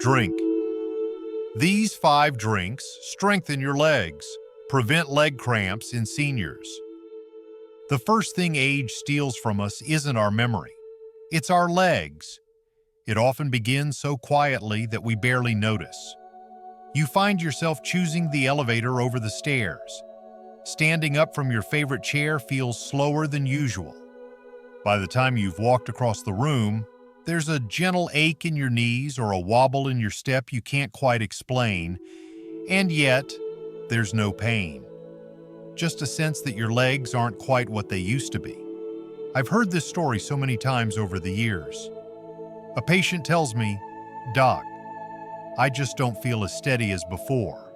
Drink. These 5 drinks strengthen your legs, prevent leg cramps in seniors. The first thing age steals from us isn't our memory. It's our legs. It often begins so quietly that we barely notice. You find yourself choosing the elevator over the stairs. Standing up from your favorite chair feels slower than usual. By the time you've walked across the room, there's a gentle ache in your knees or a wobble in your step you can't quite explain, and yet there's no pain. Just a sense that your legs aren't quite what they used to be. I've heard this story so many times over the years. A patient tells me, "Doc, I just don't feel as steady as before."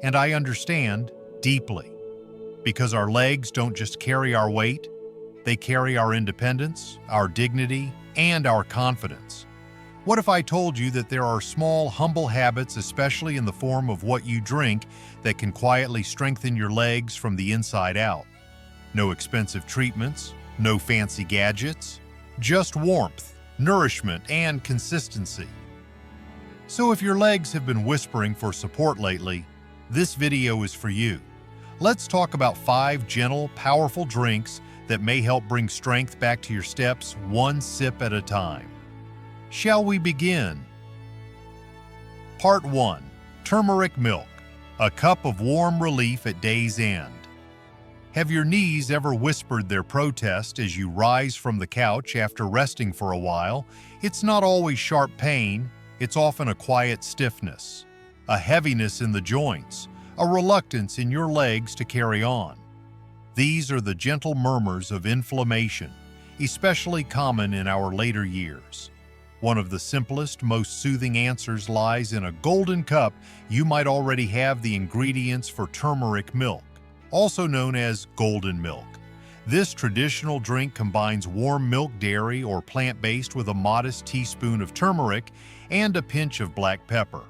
And I understand deeply, because our legs don't just carry our weight, they carry our independence, our dignity, and our confidence. What if I told you that there are small, humble habits, especially in the form of what you drink, that can quietly strengthen your legs from the inside out? No expensive treatments, no fancy gadgets, just warmth, nourishment, and consistency. So if your legs have been whispering for support lately, this video is for you. Let's talk about 5 gentle, powerful drinks that may help bring strength back to your steps one sip at a time. Shall we begin? Part 1. Turmeric milk, a cup of warm relief at day's end. Have your knees ever whispered their protest as you rise from the couch after resting for a while? It's not always sharp pain, it's often a quiet stiffness, a heaviness in the joints, a reluctance in your legs to carry on. These are the gentle murmurs of inflammation, especially common in our later years. One of the simplest, most soothing answers lies in a golden cup. You might already have the ingredients for turmeric milk, also known as golden milk. This traditional drink combines warm milk, dairy, or plant-based with a modest teaspoon of turmeric and a pinch of black pepper.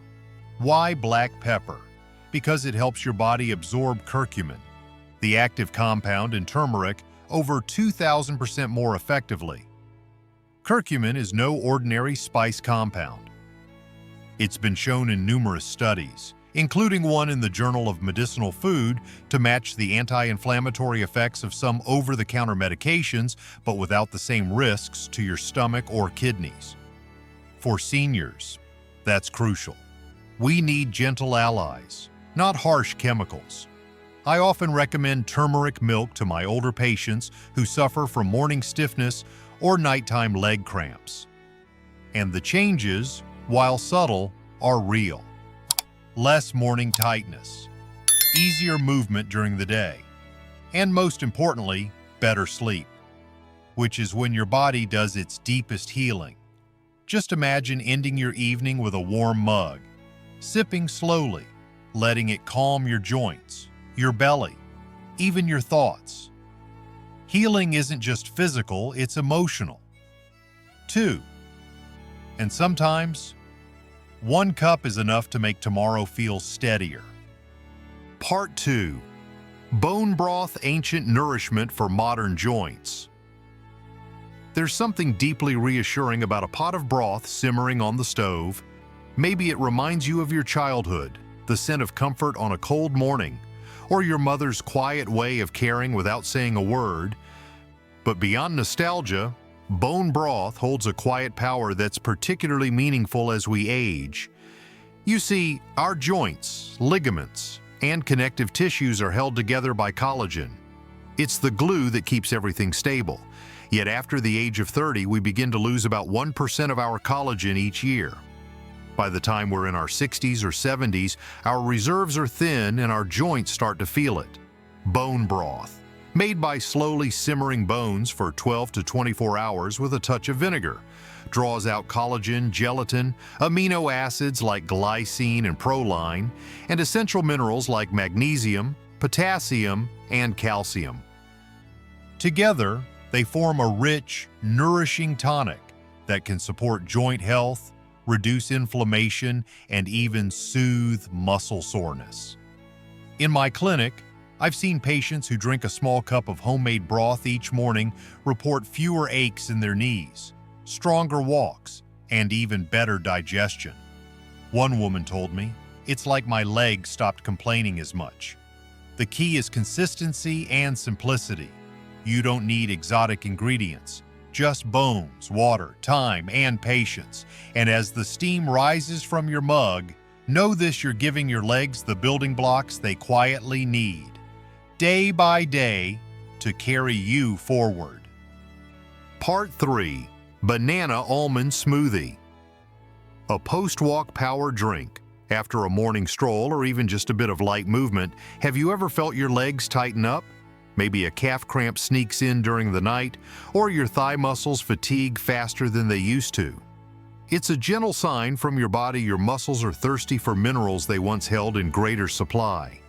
Why black pepper? Because it helps your body absorb curcumin, the active compound in turmeric, over 2,000% more effectively. Curcumin is no ordinary spice compound. It's been shown in numerous studies, including one in the Journal of Medicinal Food, to match the anti-inflammatory effects of some over-the-counter medications, but without the same risks to your stomach or kidneys. For seniors, that's crucial. We need gentle allies, not harsh chemicals. I often recommend turmeric milk to my older patients who suffer from morning stiffness or nighttime leg cramps. And the changes, while subtle, are real. Less morning tightness, easier movement during the day, and most importantly, better sleep, which is when your body does its deepest healing. Just imagine ending your evening with a warm mug, sipping slowly, letting it calm your joints, your belly, even your thoughts. Healing isn't just physical, it's emotional, too. And sometimes, 1 cup is enough to make tomorrow feel steadier. Part 2. Bone broth, ancient nourishment for modern joints. There's something deeply reassuring about a pot of broth simmering on the stove. Maybe it reminds you of your childhood, the scent of comfort on a cold morning, or your mother's quiet way of caring without saying a word. But beyond nostalgia, bone broth holds a quiet power that's particularly meaningful as we age. You see, our joints, ligaments, and connective tissues are held together by collagen. It's the glue that keeps everything stable. Yet after the age of 30, we begin to lose about 1% of our collagen each year. By the time we're in our 60s or 70s, our reserves are thin and our joints start to feel it. Bone broth, made by slowly simmering bones for 12 to 24 hours with a touch of vinegar, draws out collagen, gelatin, amino acids like glycine and proline, and essential minerals like magnesium, potassium, and calcium. Together, they form a rich, nourishing tonic that can support joint health, reduce inflammation, and even soothe muscle soreness. In my clinic, I've seen patients who drink a small cup of homemade broth each morning report fewer aches in their knees, stronger walks, and even better digestion. One woman told me, "It's like my legs stopped complaining as much." The key is consistency and simplicity. You don't need exotic ingredients, just bones, water, time, and patience. And as the steam rises from your mug, know this: you're giving your legs the building blocks they quietly need, day by day, to carry you forward. Part 3. Banana Almond Smoothie. A post-walk power drink. After a morning stroll or even just a bit of light movement, have you ever felt your legs tighten up? Maybe a calf cramp sneaks in during the night, or your thigh muscles fatigue faster than they used to. It's a gentle sign from your body your muscles are thirsty for minerals they once held in greater supply.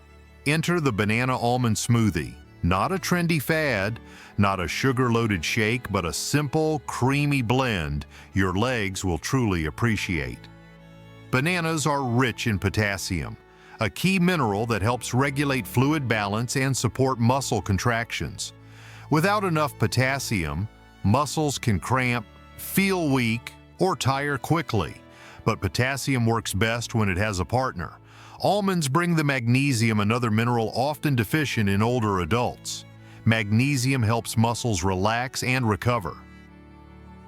Enter the Banana Almond Smoothie. Not a trendy fad, not a sugar-loaded shake, but a simple, creamy blend your legs will truly appreciate. Bananas are rich in potassium, a key mineral that helps regulate fluid balance and support muscle contractions. Without enough potassium, muscles can cramp, feel weak, or tire quickly. But potassium works best when it has a partner. Almonds bring the magnesium, another mineral often deficient in older adults. Magnesium helps muscles relax and recover.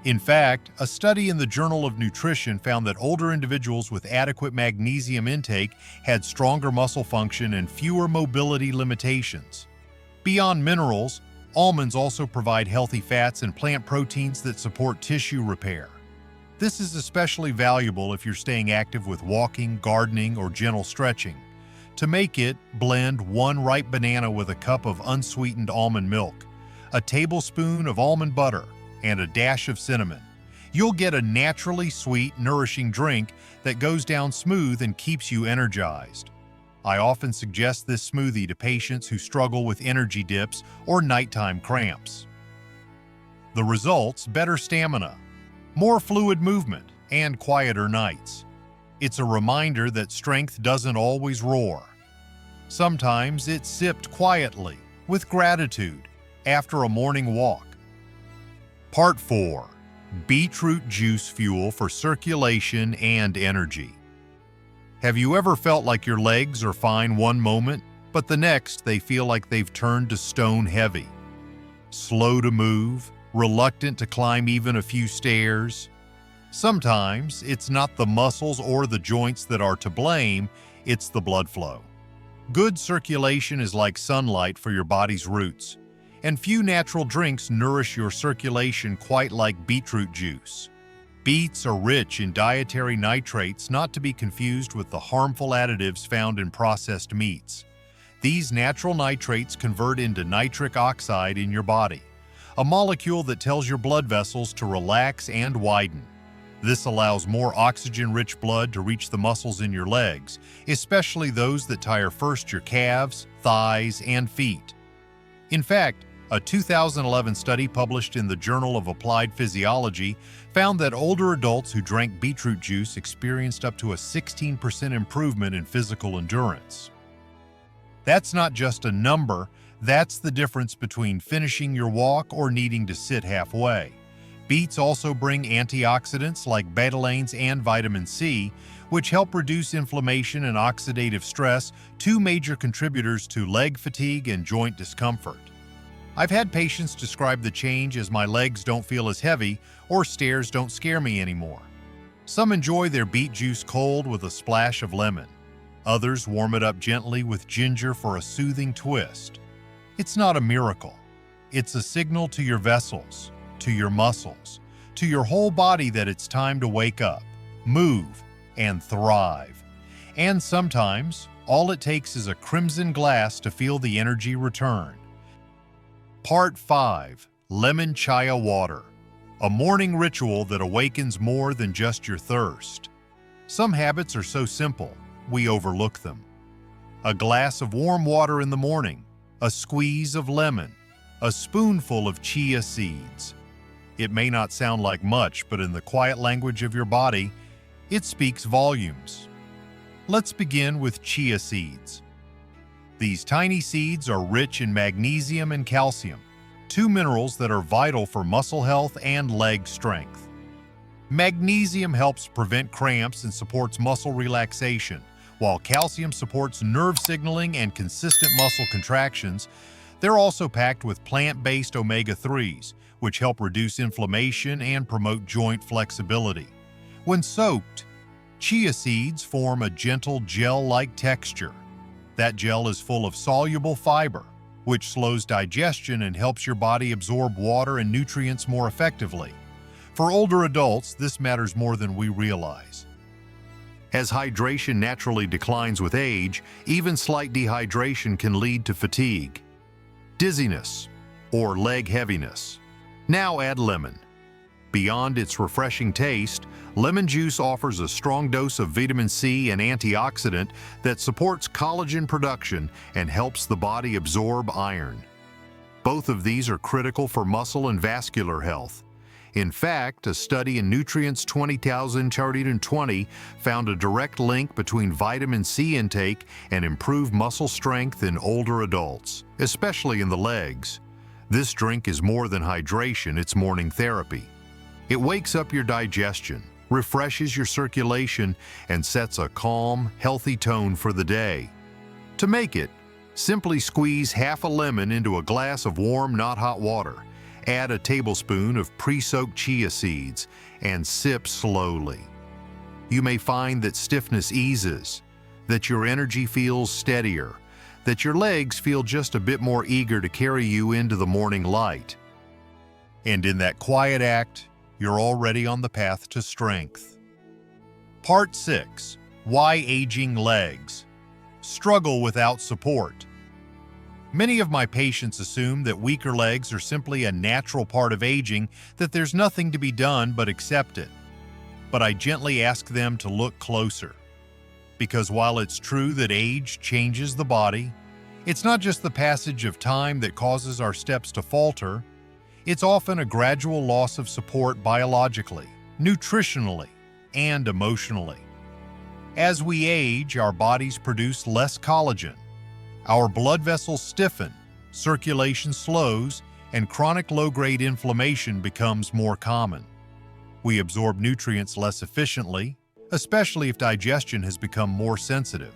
In fact, a study in the Journal of Nutrition found that older individuals with adequate magnesium intake had stronger muscle function and fewer mobility limitations. Beyond minerals, almonds also provide healthy fats and plant proteins that support tissue repair. This is especially valuable if you're staying active with walking, gardening, or gentle stretching. To make it, blend 1 ripe banana with a cup of unsweetened almond milk, a tablespoon of almond butter, and a dash of cinnamon. You'll get a naturally sweet, nourishing drink that goes down smooth and keeps you energized. I often suggest this smoothie to patients who struggle with energy dips or nighttime cramps. The results: better stamina, more fluid movement, and quieter nights. It's a reminder that strength doesn't always roar. Sometimes it's sipped quietly, with gratitude, after a morning walk. Part 4. Beetroot Juice Fuel for Circulation and Energy. Have you ever felt like your legs are fine one moment, but the next they feel like they've turned to stone heavy? Slow to move, reluctant to climb even a few stairs? Sometimes it's not the muscles or the joints that are to blame, it's the blood flow. Good circulation is like sunlight for your body's roots, and few natural drinks nourish your circulation quite like beetroot juice. Beets are rich in dietary nitrates, not to be confused with the harmful additives found in processed meats. These natural nitrates convert into nitric oxide in your body, a molecule that tells your blood vessels to relax and widen. This allows more oxygen-rich blood to reach the muscles in your legs, especially those that tire first: your calves, thighs, and feet. In fact, a 2011 study published in the Journal of Applied Physiology found that older adults who drank beetroot juice experienced up to a 16% improvement in physical endurance. That's not just a number, that's the difference between finishing your walk or needing to sit halfway. Beets also bring antioxidants like betalains and vitamin C, which help reduce inflammation and oxidative stress, 2 major contributors to leg fatigue and joint discomfort. I've had patients describe the change as "my legs don't feel as heavy" or "stairs don't scare me anymore." Some enjoy their beet juice cold with a splash of lemon. Others warm it up gently with ginger for a soothing twist. It's not a miracle. It's a signal to your vessels, to your muscles, to your whole body that it's time to wake up, move, and thrive. And sometimes, all it takes is a crimson glass to feel the energy return. Part 5. Lemon Chia Water. A morning ritual that awakens more than just your thirst. Some habits are so simple, we overlook them. A glass of warm water in the morning, a squeeze of lemon, a spoonful of chia seeds. It may not sound like much, but in the quiet language of your body, it speaks volumes. Let's begin with chia seeds. These tiny seeds are rich in magnesium and calcium, 2 minerals that are vital for muscle health and leg strength. Magnesium helps prevent cramps and supports muscle relaxation, while calcium supports nerve signaling and consistent muscle contractions. They're also packed with plant-based omega-3s, which help reduce inflammation and promote joint flexibility. When soaked, chia seeds form a gentle gel-like texture. That gel is full of soluble fiber, which slows digestion and helps your body absorb water and nutrients more effectively. For older adults, this matters more than we realize. As hydration naturally declines with age, even slight dehydration can lead to fatigue, dizziness, or leg heaviness. Now add lemon. Beyond its refreshing taste, lemon juice offers a strong dose of vitamin C and antioxidant that supports collagen production and helps the body absorb iron. Both of these are critical for muscle and vascular health. In fact, a study in Nutrients 2020 found a direct link between vitamin C intake and improved muscle strength in older adults, especially in the legs. This drink is more than hydration, it's morning therapy. It wakes up your digestion, refreshes your circulation, and sets a calm, healthy tone for the day. To make it, simply squeeze half a lemon into a glass of warm, not hot water. Add a tablespoon of pre-soaked chia seeds and sip slowly. You may find that stiffness eases, that your energy feels steadier, that your legs feel just a bit more eager to carry you into the morning light. And in that quiet act, you're already on the path to strength. Part 6. Why Aging Legs. Struggle without support. Many of my patients assume that weaker legs are simply a natural part of aging, that there's nothing to be done but accept it. But I gently ask them to look closer. Because while it's true that age changes the body, it's not just the passage of time that causes our steps to falter. It's often a gradual loss of support biologically, nutritionally, and emotionally. As we age, our bodies produce less collagen. Our blood vessels stiffen, circulation slows, and chronic low-grade inflammation becomes more common. We absorb nutrients less efficiently, especially if digestion has become more sensitive.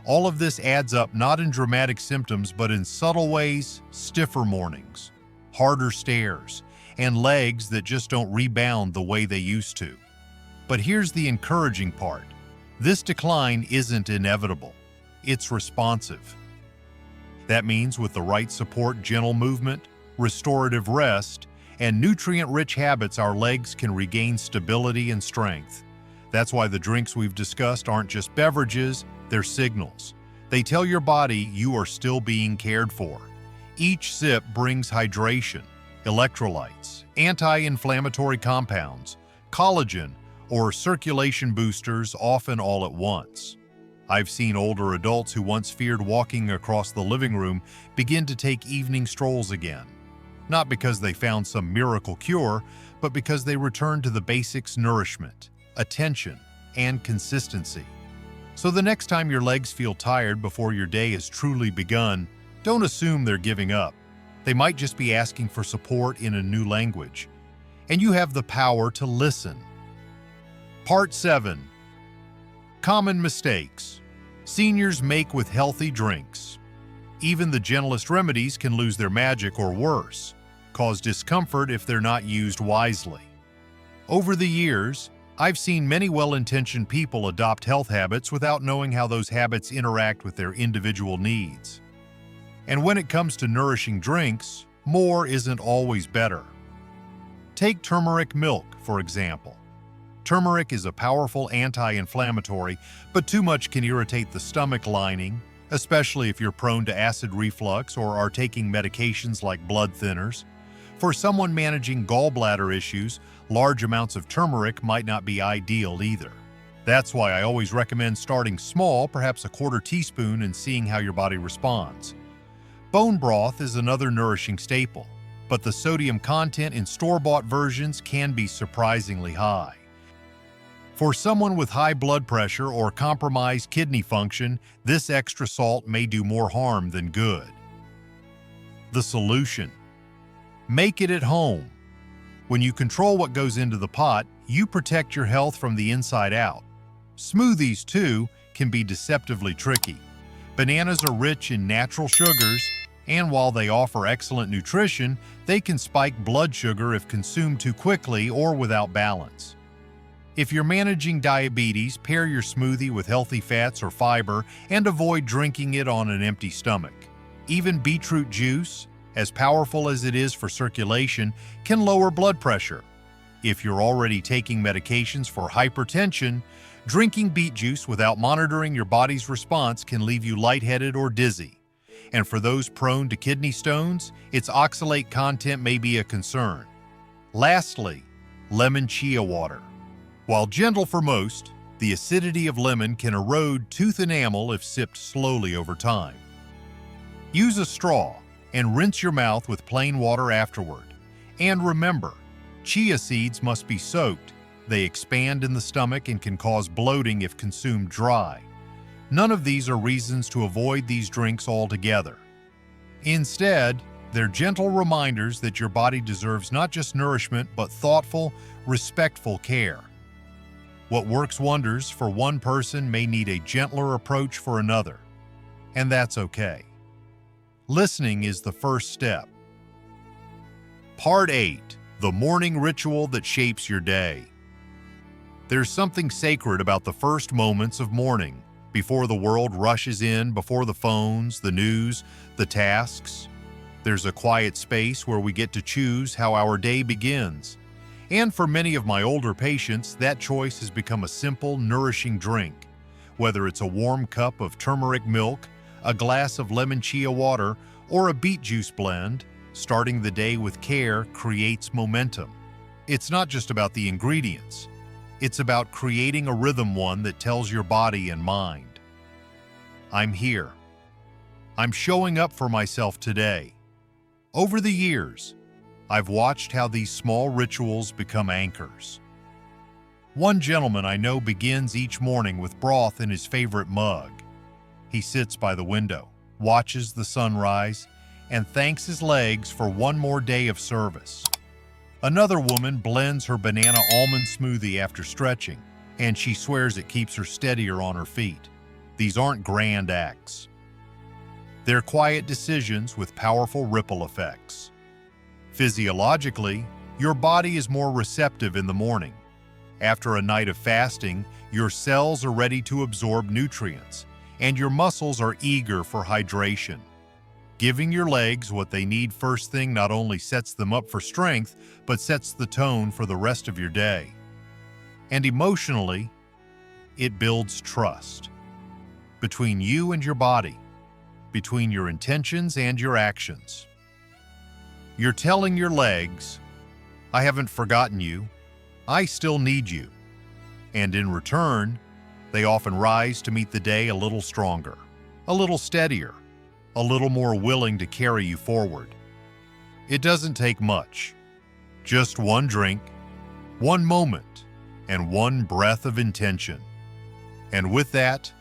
All of this adds up not in dramatic symptoms but in subtle ways: stiffer mornings, harder stares, and legs that just don't rebound the way they used to. But here's the encouraging part. This decline isn't inevitable. It's responsive. That means with the right support, gentle movement, restorative rest, and nutrient-rich habits, our legs can regain stability and strength. That's why the drinks we've discussed aren't just beverages, they're signals. They tell your body you are still being cared for. Each sip brings hydration, electrolytes, anti-inflammatory compounds, collagen, or circulation boosters, often all at once. I've seen older adults who once feared walking across the living room begin to take evening strolls again. Not because they found some miracle cure, but because they returned to the basics: nourishment, attention, and consistency. So the next time your legs feel tired before your day has truly begun, don't assume they're giving up. They might just be asking for support in a new language. And you have the power to listen. Part 7. Common mistakes seniors make with healthy drinks. Even the gentlest remedies can lose their magic or worse, cause discomfort if they're not used wisely. Over the years, I've seen many well-intentioned people adopt health habits without knowing how those habits interact with their individual needs. And when it comes to nourishing drinks, more isn't always better. Take turmeric milk, for example. Turmeric is a powerful anti-inflammatory, but too much can irritate the stomach lining, especially if you're prone to acid reflux or are taking medications like blood thinners. For someone managing gallbladder issues, large amounts of turmeric might not be ideal either. That's why I always recommend starting small, perhaps a quarter teaspoon, and seeing how your body responds. Bone broth is another nourishing staple, but the sodium content in store-bought versions can be surprisingly high. For someone with high blood pressure or compromised kidney function, this extra salt may do more harm than good. The solution: make it at home. When you control what goes into the pot, you protect your health from the inside out. Smoothies, too, can be deceptively tricky. Bananas are rich in natural sugars, and while they offer excellent nutrition, they can spike blood sugar if consumed too quickly or without balance. If you're managing diabetes, pair your smoothie with healthy fats or fiber and avoid drinking it on an empty stomach. Even beetroot juice, as powerful as it is for circulation, can lower blood pressure. If you're already taking medications for hypertension, drinking beet juice without monitoring your body's response can leave you lightheaded or dizzy. And for those prone to kidney stones, its oxalate content may be a concern. Lastly, lemon chia water. While gentle for most, the acidity of lemon can erode tooth enamel if sipped slowly over time. Use a straw and rinse your mouth with plain water afterward. And remember, chia seeds must be soaked. They expand in the stomach and can cause bloating if consumed dry. None of these are reasons to avoid these drinks altogether. Instead, they're gentle reminders that your body deserves not just nourishment, but thoughtful, respectful care. What works wonders for one person may need a gentler approach for another, and that's okay. Listening is the first step. Part 8. The morning ritual that shapes your day. There's something sacred about the first moments of morning, before the world rushes in, before the phones, the news, the tasks. There's a quiet space where we get to choose how our day begins. And for many of my older patients, that choice has become a simple, nourishing drink. Whether it's a warm cup of turmeric milk, a glass of lemon chia water, or a beet juice blend, starting the day with care creates momentum. It's not just about the ingredients. It's about creating a rhythm, one that tells your body and mind, I'm here. I'm showing up for myself today. Over the years, I've watched how these small rituals become anchors. One gentleman I know begins each morning with broth in his favorite mug. He sits by the window, watches the sunrise, and thanks his legs for one more day of service. Another woman blends her banana almond smoothie after stretching, and she swears it keeps her steadier on her feet. These aren't grand acts. They're quiet decisions with powerful ripple effects. Physiologically, your body is more receptive in the morning. After a night of fasting, your cells are ready to absorb nutrients, and your muscles are eager for hydration. Giving your legs what they need first thing not only sets them up for strength, but sets the tone for the rest of your day. And emotionally, it builds trust. Between you and your body, between your intentions and your actions. You're telling your legs, I haven't forgotten you, I still need you. And in return, they often rise to meet the day a little stronger, a little steadier, a little more willing to carry you forward. It doesn't take much. Just one drink, one moment, and one breath of intention. And with that,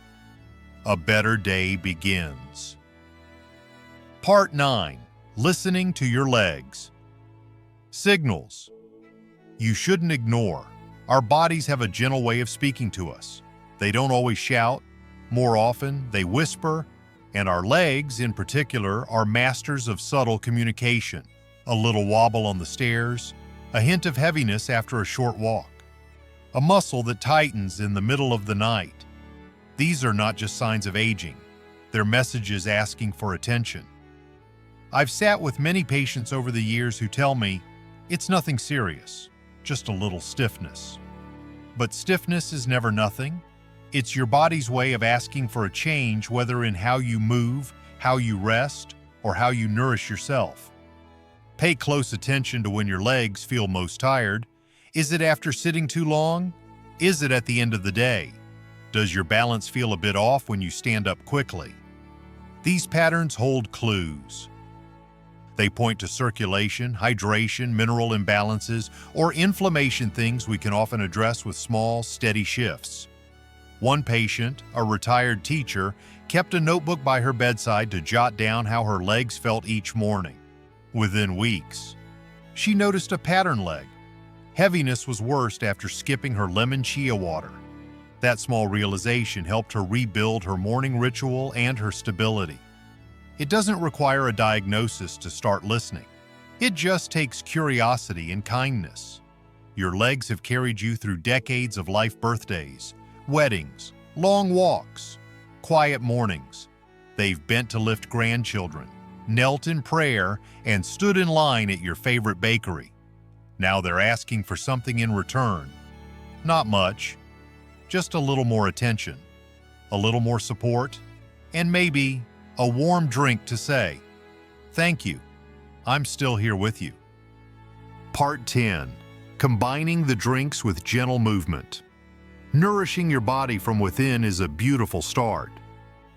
a better day begins. Part 9. Listening to your legs. Signals. You shouldn't ignore. Our bodies have a gentle way of speaking to us. They don't always shout. More often, they whisper, and our legs, in particular, are masters of subtle communication. A little wobble on the stairs, a hint of heaviness after a short walk, a muscle that tightens in the middle of the night. These are not just signs of aging. They're messages asking for attention. I've sat with many patients over the years who tell me, it's nothing serious, just a little stiffness. But stiffness is never nothing. It's your body's way of asking for a change, whether in how you move, how you rest, or how you nourish yourself. Pay close attention to when your legs feel most tired. Is it after sitting too long? Is it at the end of the day? Does your balance feel a bit off when you stand up quickly? These patterns hold clues. They point to circulation, hydration, mineral imbalances, or inflammation, things we can often address with small, steady shifts. One patient, a retired teacher, kept a notebook by her bedside to jot down how her legs felt each morning. Within weeks, She noticed a pattern leg. Heaviness was worst after skipping her lemon chia water. That small realization helped her rebuild her morning ritual and her stability. It doesn't require a diagnosis to start listening. It just takes curiosity and kindness. Your legs have carried you through decades of life: birthdays, weddings, long walks, quiet mornings. They've bent to lift grandchildren, knelt in prayer, and stood in line at your favorite bakery. Now they're asking for something in return. Not much, just a little more attention, a little more support, and maybe a warm drink to say, "Thank you, I'm still here with you." Part 10. Combining the drinks with gentle movement. Nourishing your body from within is a beautiful start.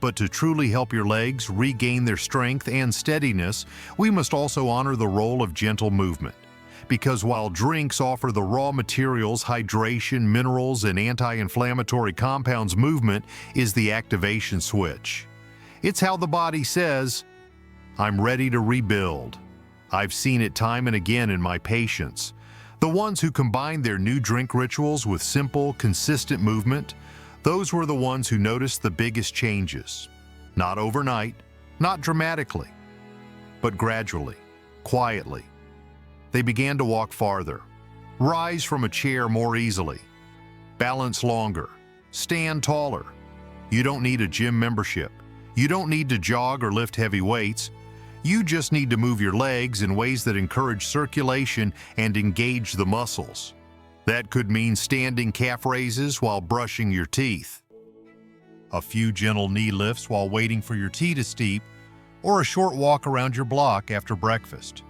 But to truly help your legs regain their strength and steadiness, we must also honor the role of gentle movement. Because while drinks offer the raw materials, hydration, minerals, and anti-inflammatory compounds, movement is the activation switch. It's how the body says, "I'm ready to rebuild." I've seen it time and again in my patients. The ones who combined their new drink rituals with simple, consistent movement, those were the ones who noticed the biggest changes. Not overnight, not dramatically, but gradually, quietly. They began to walk farther, rise from a chair more easily, balance longer, stand taller. You don't need a gym membership. You don't need to jog or lift heavy weights. You just need to move your legs in ways that encourage circulation and engage the muscles. That could mean standing calf raises while brushing your teeth, a few gentle knee lifts while waiting for your tea to steep, or a short walk around your block after breakfast.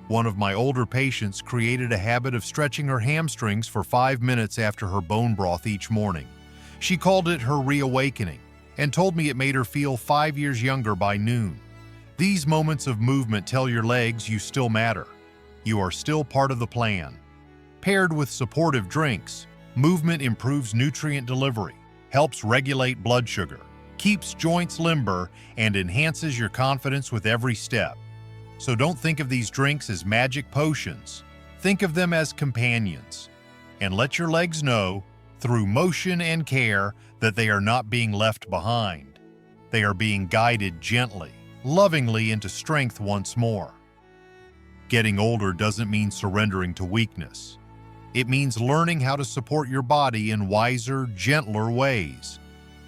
One of my older patients created a habit of stretching her hamstrings for 5 minutes after her bone broth each morning. She called it her reawakening and told me it made her feel 5 years younger by noon. These moments of movement tell your legs you still matter. You are still part of the plan. Paired with supportive drinks, movement improves nutrient delivery, helps regulate blood sugar, keeps joints limber, and enhances your confidence with every step. So don't think of these drinks as magic potions. Think of them as companions. And let your legs know, through motion and care, that they are not being left behind. They are being guided gently, lovingly into strength once more. Getting older doesn't mean surrendering to weakness. It means learning how to support your body in wiser, gentler ways.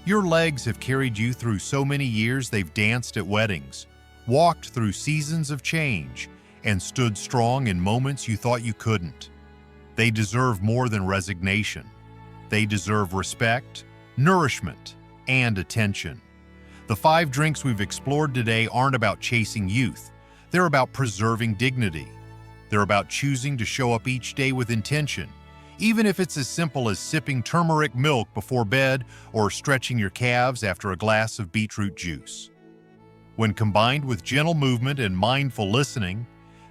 Your legs have carried you through so many years. They've danced at weddings, walked through seasons of change, and stood strong in moments you thought you couldn't. They deserve more than resignation. They deserve respect, nourishment, and attention. The 5 drinks we've explored today aren't about chasing youth. They're about preserving dignity. They're about choosing to show up each day with intention, even if it's as simple as sipping turmeric milk before bed or stretching your calves after a glass of beetroot juice. When combined with gentle movement and mindful listening,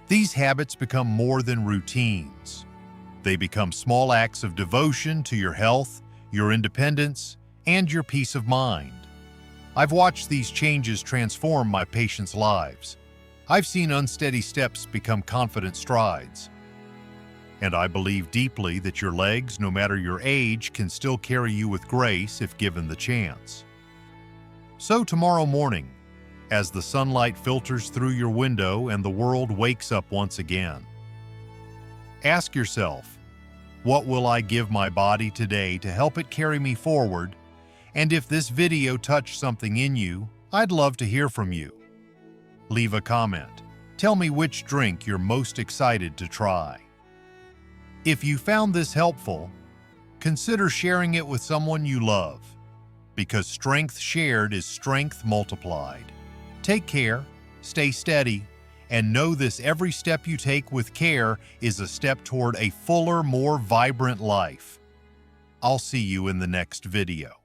these habits become more than routines. They become small acts of devotion to your health, your independence, and your peace of mind. I've watched these changes transform my patients' lives. I've seen unsteady steps become confident strides. And I believe deeply that your legs, no matter your age, can still carry you with grace if given the chance. So tomorrow morning, as the sunlight filters through your window and the world wakes up once again, ask yourself, what will I give my body today to help it carry me forward? And if this video touched something in you, I'd love to hear from you. Leave a comment. Tell me which drink you're most excited to try. If you found this helpful, consider sharing it with someone you love, because strength shared is strength multiplied. Take care, stay steady, and know this: every step you take with care is a step toward a fuller, more vibrant life. I'll see you in the next video.